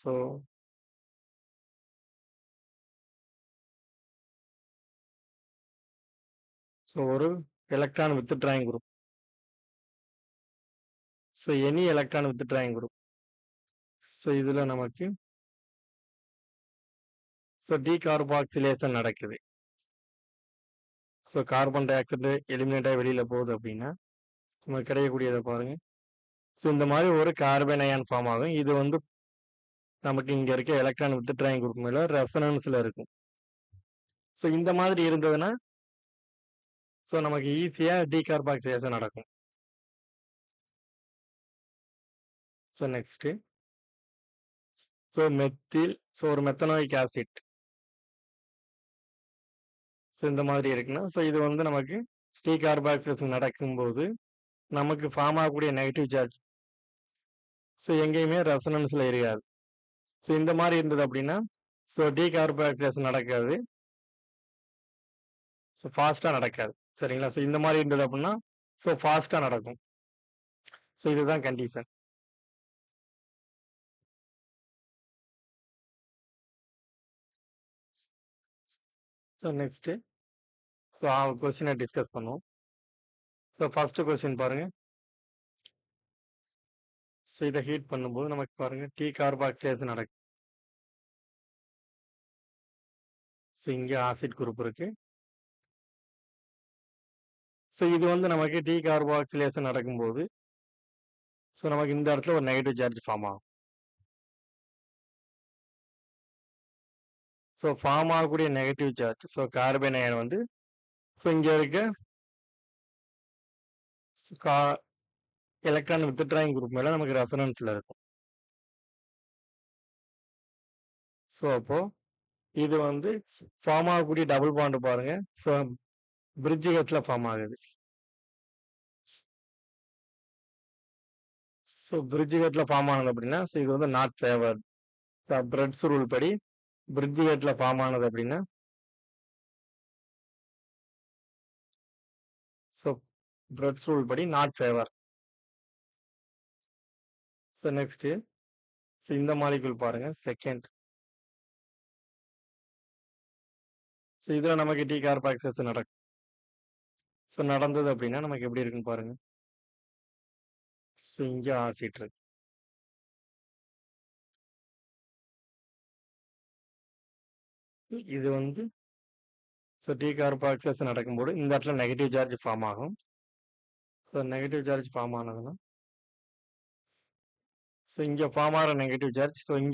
So ஒரு electron withdrawing group. So any electron withdrawing group. So இதில் நமக்கு decarboxylation நடக்குது. So carbon di oxide eliminate ஆகி வெளியில் போகுது அப்படின்னா நமக்கு கிடைக்கக்கூடியதை பாருங்க. ஸோ இந்த மாதிரி ஒரு கார்பன் அயான் ஃபார்ம் ஆகும். இது வந்து நமக்கு இங்கே இருக்க எலக்ட்ரான் வித்ட்ராயிங் குரூப் மேலே ரெசனன்ஸில் இருக்கும். ஸோ இந்த மாதிரி இருந்ததுன்னா ஸோ நமக்கு ஈஸியாக டீகார்பாக்சிலேஷன் நடக்கும். So next methyl. ஒரு மெத்தனாயிக் ஆசிட். இந்த மாதிரி இருக்குன்னா இது வந்து நமக்கு டீகார்பாக்சிலேஷன் நடக்கும்போது நமக்கு ஃபார்ம் ஆகக்கூடிய நெகட்டிவ் சார்ஜ் எங்கேயுமே ரெசனன்ஸில் இருக்காது. இந்த மாதிரி இருந்தது அப்படின்னா டீகார்பாக்சிலேஷன் நடக்காது. ஃபாஸ்ட்டாக நடக்காது. சரிங்களா? இந்த மாதிரி இருந்தது அப்படின்னா ஃபாஸ்ட்டாக நடக்கும். இதுதான் கண்டிஷன். நெக்ஸ்ட்டு கொஸ்டினை டிஸ்கஸ் பண்ணுவோம். ஃபர்ஸ்ட் கொஸ்டின் பாருங்க. இதை ஹீட் பண்ணும்போது நமக்கு பாருங்க டீகார்பாக்சிலேஷன் நடக்கும். இங்கே ஆசிட் குரூப் இருக்கு. இது வந்து நமக்கு டீகார்பாக்சிலேஷன் நடக்கும்போது நமக்கு இந்த இடத்துல ஒரு நெகட்டிவ் சார்ஜ் ஃபார்ம் ஆகும். ஃபார்ம் ஆகக்கூடிய நெகட்டிவ் சார்ஜ் கார்பன் அயன் வந்து இங்க இருக்க எலக்ட்ரான் வித்ட்ராயிங் குரூப் மேல நமக்கு ரெசனன்ஸ்ல இருக்கும். அப்போ இது வந்து ஃபார்ம் ஆகக்கூடிய டபுள் பாண்ட் பாருங்க. பிரிட்ஜ் ஹெட்ல ஃபார்ம் ஆகுது. பிரிட்ஜ் ஹெட்ல ஃபார்ம் ஆனது அப்படின்னா இது வந்து நாட் ஃபேவர்ட். பிரெட்ஸ் ரூல் படி பிரிட்ஜ் ஹெட்ல ஃபார்ம் ஆனது அப்படின்னா பிரெட்ஸ் ரூல் படி நாட் ஃபேவர். நெக்ஸ்ட் இந்த மாலிகுல் பாருங்க செகண்ட். இதுல நமக்கு டீகார்பாக்சிலேஷன் நடக்கும். நடந்தது அப்படின்னா நமக்கு எப்படி இருக்குன்னு பாருங்க. இங்க ஆசிட் இருக்கு. இது வந்து டீகார்பாக்சிலேஷன் நடக்கும்போது இந்த இடத்துல நெகட்டிவ் சார்ஜ் ஃபார்ம் ஆகும். நெகட்டிவ் சார்ஜ் ஃபார்ம் ஆனதுன்னா இங்க ஃபார்ம் ஆகிற நெகட்டிவ் சார்ஜ் இங்க